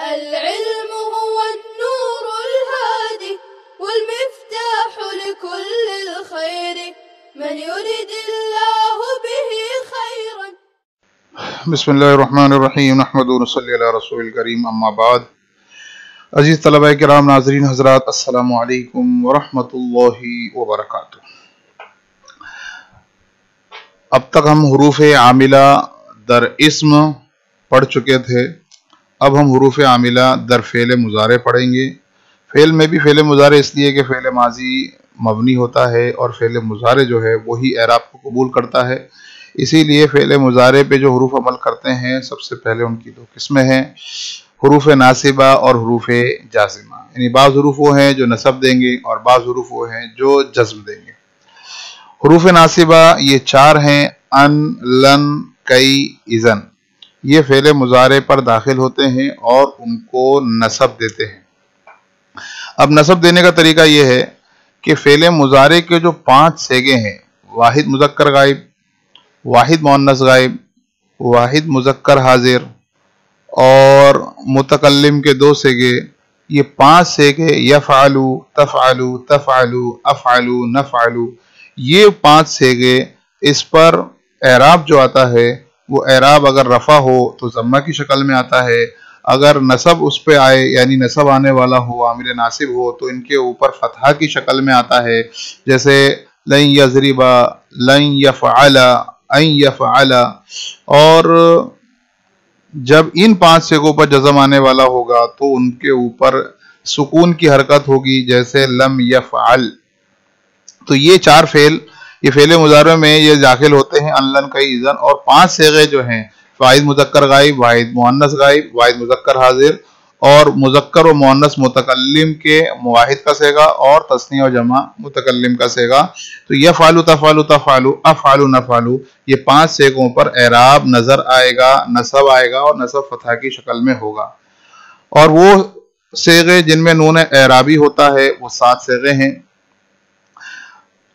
العلم هو النور الهادي والمفتاح لكل الخير من يريد الله به خيرا. بسم اللہ الرحمن الرحیم نحمد و نصلی علی رسول الکریم اما بعد. عزیز طلباء کرام، ناظرین حضرات، السلام علیکم ورحمۃ اللہ وبرکاتہ. اب تک ہم حروف عاملہ در اسم پڑھ چکے تھے. اب ہم حروف عاملہ در فعل مضارع پڑھیں گے. فعل میں بھی فعل مضارع اس لیے کہ فعل ماضی مبنی ہوتا ہے اور فعل مضارع جو ہے وہی اعراب کو قبول کرتا ہے. اسی لیے فعل مضارع پہ جو حروف عمل کرتے ہیں سب سے پہلے ان کی دو قسمیں ہیں، حروف ناصبہ اور حروف جازمہ. یعنی بعض حروف وہ ہیں جو نصب دیں گے اور بعض حروف وہ ہیں جو جزم دیں گے. حروف ناصبہ یہ چار ہیں: ان، لن، کئی، اذن. یہ فعل مضارع پر داخل ہوتے ہیں اور ان کو نصب دیتے ہیں. اب نصب دینے کا طریقہ یہ ہے کہ فعل مضارع کے جو 5 صیغے ہیں، واحد مذکر غائب، واحد مؤنث غائب، واحد مذکر حاضر اور متکلم کے 2 صیغے، یہ 5 صیغے یفعلو، تفعلو، تفعلو، افعلو، نفعلو، یہ 5 صیغے، اس پر اعراب جو آتا ہے وہ اعراب اگر رفع ہو تو ضمہ کی شکل میں آتا ہے، اگر نصب اس پہ آئے یعنی نصب آنے والا ہو، عامل ناصب ہو، تو ان کے اوپر فتحہ کی شکل میں آتا ہے. جیسے لن یضرب، لن یفعل، ان یفعل. اور جب ان 5 صیغوں پر جزم آنے والا ہوگا تو ان کے اوپر سکون کی حرکت ہوگی، جیسے لم یفعل. تو یہ 4 فعل، یہ فعل مضارع میں یہ داخل ہوتے ہیں ان، لن، کئی، اذن. اور 5 صیغے جو ہیں، واحد مذکر غائب، واحد مؤنث غائب، واحد مذکر حاضر اور مذکر و مؤنث متکلم کے واحد کا صیغہ اور تثنیہ و جمع متکلم کا صیغہ. تو یفعلو، تفعلو، تفعلو، افعلو، نفعلو، یہ 5 صیغوں پر اعراب نظر آئے گا، نصب آئے گا اور نصب فتح کی شکل میں ہوگا. اور وہ صیغے جن میں نون اعرابی ہوتا ہے وہ 7 صیغے ہیں.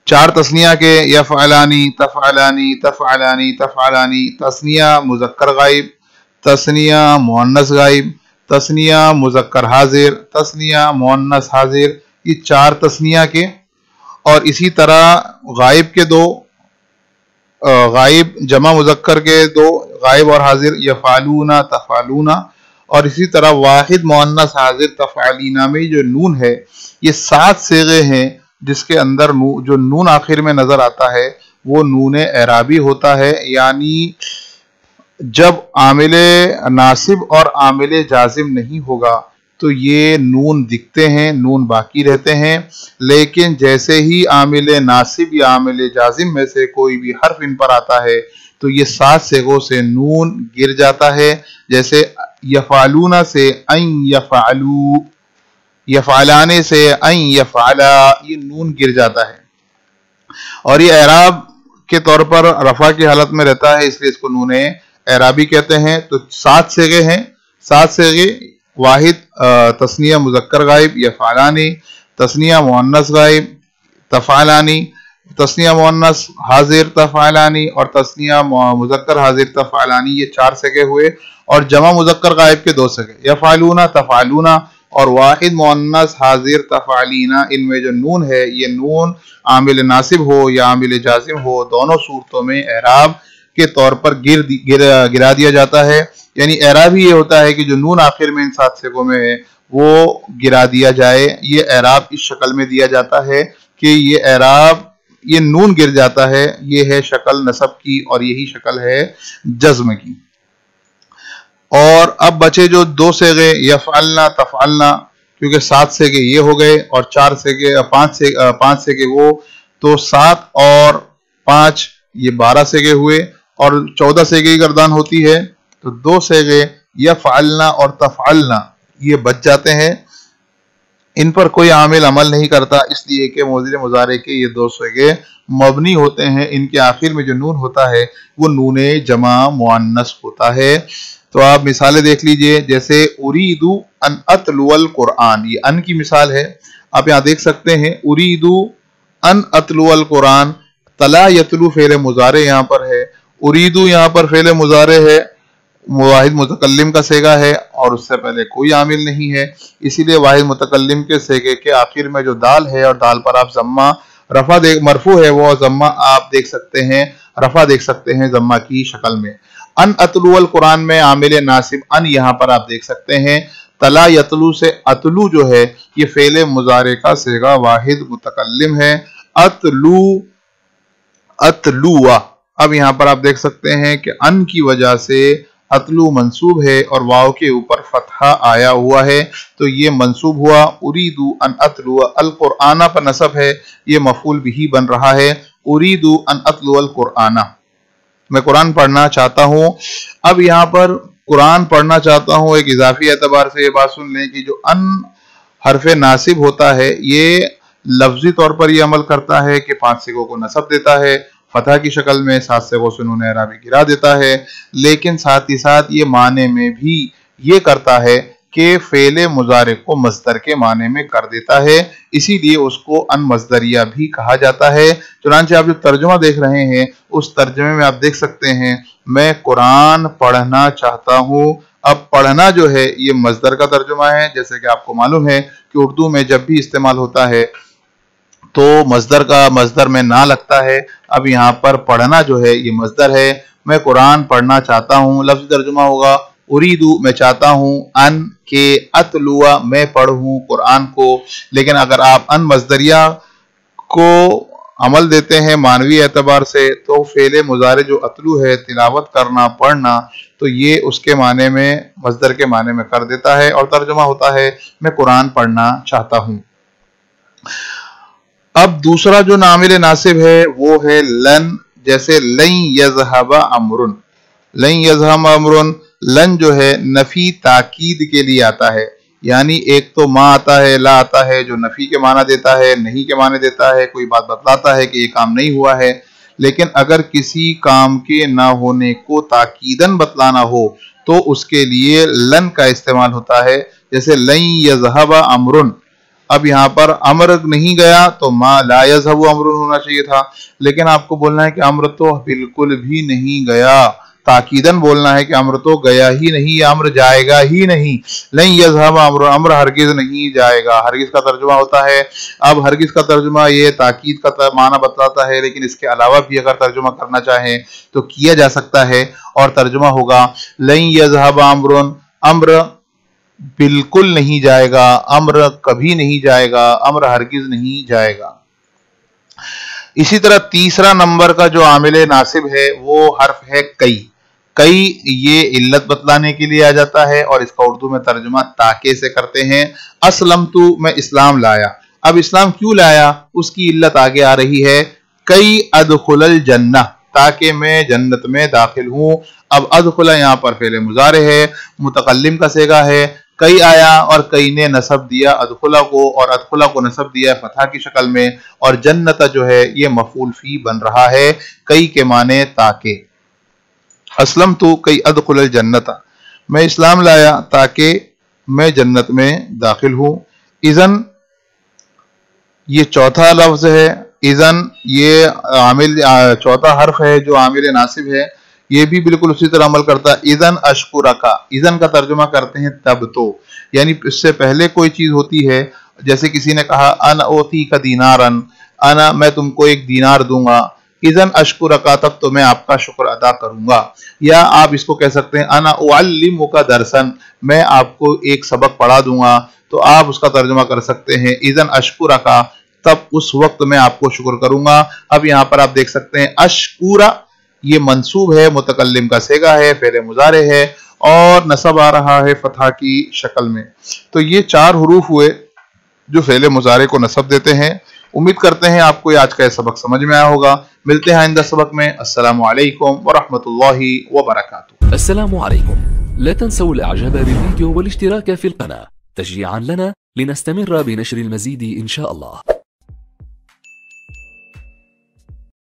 4 تثنیہ کے، یفعلانی، تفعلانی، تفعلانی، تفعلانی. تثنیہ مذکر غائب، تثنیہ مؤنث غائب، تثنیہ مذکر حاضر، تثنیہ مؤنث حاضر، یہ 4 تثنیہ کے. اور اسی طرح غائب کے 2، غائب جمع مذکر کے 2، غائب اور حاضر، یفعلون، تفعلون. اور اسی طرح واحد مؤنث حاضر تفعلینا میں جو نون ہے، یہ 7 صیغے ہیں جس کے اندر جو نون آخر میں نظر آتا ہے وہ نون اعرابی ہوتا ہے. یعنی جب عامل ناصب اور عامل جازم نہیں ہوگا تو یہ نون دکھتے ہیں، نون باقی رہتے ہیں. لیکن جیسے ہی عامل ناصب یا عامل جازم میں سے کوئی بھی حرف ان پر آتا ہے تو یہ 7 صیغوں سے نون گر جاتا ہے. جیسے یفعلون سے ان یفعلو، یفعلانے سے ان یفعلا، یہ نون گر جاتا ہے. اور یہ اعراب کے طور پر رفع کی حالت میں رہتا ہے، اس لیے اس کو نون اعرابی کہتے ہیں. تو 7 صیغے ہیں. 7 صیغے: واحد تثنیہ مذکر غائب یفعلانی، تثنیہ مؤنث غائب تفعلانی، تثنیہ مؤنث حاضر تفعلانی اور تثنیہ مذکر حاضر تفعلانی. یہ 4 صیغے ہوئے. اور جمع مذکر غائب کے 2 صیغے، یفعلون، تفعلون اور واحد مؤنث حاضر تفعلینا. ان میں جو نون ہے یہ نون عامل ناصب ہو یا عامل جازم ہو، دونوں صورتوں میں اعراب کے طور پر گرا دیا جاتا ہے. یعنی اعراب ہی یہ ہوتا ہے کہ جو نون آخر میں ان 7 صیغوں میں ہے وہ گرا دیا جائے. یہ اعراب اس شکل میں دیا جاتا ہے کہ یہ اعراب، یہ نون گر جاتا ہے. یہ ہے شکل نصب کی اور یہی شکل ہے جزم کی. اور اب بچے جو 2 صیغے یفعلنا، تفعلنا، کیونکہ 7 صیغے یہ ہو گئے اور 5 صیغے وہ، تو 7 اور 5 یہ 12 صیغے ہوئے اور 14 صیغے کی گردان ہوتی ہے. تو 2 صیغے یفعلنا اور تفعلنا یہ بچ جاتے ہیں. ان پر کوئی عامل عمل نہیں کرتا، اس لیے کہ ماضی مضارع کے یہ 2 صیغے مبنی ہوتے ہیں. ان کے آخر میں جو نون ہوتا ہے وہ نون جمع مؤنث ہوتا ہے. تو آپ مثالیں دیکھ لیجئے، جیسے اریدو ان اتلو القرآن، یہ ان کی مثال ہے. آپ یہاں دیکھ سکتے ہیں اریدو ان اتلو القرآن. تلا یتلو فعل مضارع یہاں پر ہے، اریدو یہاں پر فعل مضارع ہے، واحد متکلم کا سیگا ہے اور اس سے پہلے کوئی عامل نہیں ہے، اسی لیے واحد متکلم کے سیگے کے آخر میں جو دال ہے اور دال پر آپ ضمہ رفع مرفوع ہے وہ ضمہ آپ دیکھ سکتے ہیں، رفع دیکھ سکتے ہیں ضمہ کی شکل میں۔ ان اتلو القرآن میں عامل ناصب ان یہاں پر آپ دیکھ سکتے ہیں، تلا یتلو سے اتلو جو ہے یہ فعل مضارع کا صیغہ واحد متکلم ہے، اتلو اتلوا۔ اب یہاں پر آپ دیکھ سکتے ہیں کہ ان کی وجہ سے اتلو منصوب ہے اور واو کے اوپر فتحہ آیا ہوا ہے تو یہ منصوب ہوا۔ اریدو ان اتلو القرآن پر نصب ہے، یہ مفعول بھی بن رہا ہے، اریدو ان اتلو القرآن، میں قرآن پڑھنا چاہتا ہوں۔ اب یہاں پر قرآن پڑھنا چاہتا ہوں ایک اضافی اعتبار سے یہ بات سن لیں کہ جو ان حرف ناصب ہوتا ہے یہ لفظی طور پر یہ عمل کرتا ہے کہ 5 صیغوں کو نصب دیتا ہے فتح کی شکل میں، 7 صیغوں سے نون اعرابی گرا دیتا ہے، لیکن ساتھ ہی ساتھ یہ معنی میں بھی یہ کرتا ہے کہ فعل مضارع کو مصدر کے معنی میں کر دیتا ہے، اسی لیے اس کو ان مصدریہ بھی کہا جاتا ہے۔ چنانچہ آپ جو ترجمہ دیکھ رہے ہیں اس ترجمے میں آپ دیکھ سکتے ہیں میں قرآن پڑھنا چاہتا ہوں۔ اب پڑھنا جو ہے یہ مصدر کا ترجمہ ہے، جیسے کہ آپ کو معلوم ہے کہ اردو میں جب بھی استعمال ہوتا ہے تو مصدر میں نہ لگتا ہے۔ اب یہاں پر پڑھنا جو ہے یہ مصدر ہے، میں قرآن پڑھنا چاہتا ہوں، لفظ ترجمہ ہوگا اریدو میں چاہتا ہوں، ان کے اتلوا میں پڑھوں قرآن کو۔ لیکن اگر آپ ان مصدریہ کو عمل دیتے ہیں معنوی اعتبار سے تو فعل مضارع جو اتلو ہے تلاوت کرنا پڑھنا تو یہ اس کے معنی میں مصدر کے معنی میں کر دیتا ہے اور ترجمہ ہوتا ہے میں قرآن پڑھنا چاہتا ہوں۔ اب دوسرا جو عامل ناصب ہے وہ ہے لن، جیسے لن یذهب امر، لن یذهب امر، لن جو ہے نفی تاکید کے لیے آتا ہے، یعنی ایک تو ما آتا ہے، لا آتا ہے جو نفی کے معنی دیتا ہے، نہیں کے معنی دیتا ہے، کوئی بات بتلاتا ہے کہ یہ کام نہیں ہوا ہے۔ لیکن اگر کسی کام کے نہ ہونے کو تاکیداً بتلانا ہو تو اس کے لیے لن کا استعمال ہوتا ہے، جیسے لن یذهب امر۔ اب یہاں پر امر نہیں گیا تو ما لا یذهب امر ہونا چاہیے تھا، لیکن آپ کو بولنا ہے کہ امر تو بالکل بھی نہیں گیا، تاکیداً بولنا ہے کہ امر تو گیا ہی نہیں، یا امر جائے گا ہی نہیں۔ لن یذهب امر، امر ہرگز نہیں جائے گا، ہرگز کا ترجمہ ہوتا ہے۔ اب ہرگز کا ترجمہ یہ تاکید کا معنی بتلاتا ہے، لیکن اس کے علاوہ بھی اگر ترجمہ کرنا چاہیں تو کیا جا سکتا ہے اور ترجمہ ہوگا لن یذهب امر، امر بالکل نہیں جائے گا، امر کبھی نہیں جائے گا، امر ہرگز نہیں جائے گا۔ اسی طرح تیسرا نمبر کا جو عامل ناصب ہے وہ حرف ہے کئی۔ کئی یہ علت بتلانے کے لیے آ جاتا ہے اور اس کا اردو میں ترجمہ تاکہ سے کرتے ہیں۔ اسلمت، میں اسلام لایا۔ اب اسلام کیوں لایا اس کی علت آگے آ رہی ہے، کئی ادخل الجنہ، تاکہ میں جنت میں داخل ہوں۔ اب ادخل یہاں پر فعل مضارع ہے، متکلم کا صیغہ ہے، کئی آیا اور کئی نے نصب دیا ادخلہ کو، اور ادخلہ کو نصب دیا فتح کی شکل میں، اور جنت جو ہے یہ مفعول فی بن رہا ہے، کئی کے معنی تاکہ۔ اسلمت کئی ادخل الجنت، میں اسلام لایا تاکہ میں جنت میں داخل ہوں۔ اذن یہ چوتھا لفظ ہے، اذن یہ عامل چوتھا حرف ہے جو عامل ناصب ہے، یہ بھی بالکل اسی طرح عمل کرتا ہے۔ اذن اشکرکا، اذن کا ترجمہ کرتے ہیں تب تو، یعنی اس سے پہلے کوئی چیز ہوتی ہے، جیسے کسی نے کہا انا اوتیک دینارن، انا میں تم کو 1 دینار دوں گا، اذن اشکرکا تب تو میں آپ کا شکر ادا کروں گا۔ یا آپ اس کو کہہ سکتے ہیں انا اعلمک درسن، میں آپ کو ایک سبق پڑھا دوں گا، تو آپ اس کا ترجمہ کر سکتے ہیں اذن اشکرکا تب اس وقت میں آپ کو شکر کروں گا۔ اب یہاں پر آپ دیکھ سکتے ہیں اشکورا یہ منصوب ہے، متکلم کا صیغہ ہے، فعل مضارع ہے اور نصب آ رہا ہے فتح کی شکل میں۔ تو یہ 4 حروف ہوئے جو فعل مضارع کو نصب دیتے ہیں۔ امید کرتے ہیں آپ کو آج کا یہ سبق سمجھ میں آیا ہوگا۔ ملتے ہیں آئندہ سبق میں۔ السلام علیکم ورحمۃ اللہ وبرکاتہ۔ السلام عليكم، لا تنسوا الاعجاب بالفيديو والاشتراك في القناة تشجيعا لنا لنستمر بنشر المزيد إن شاء الله.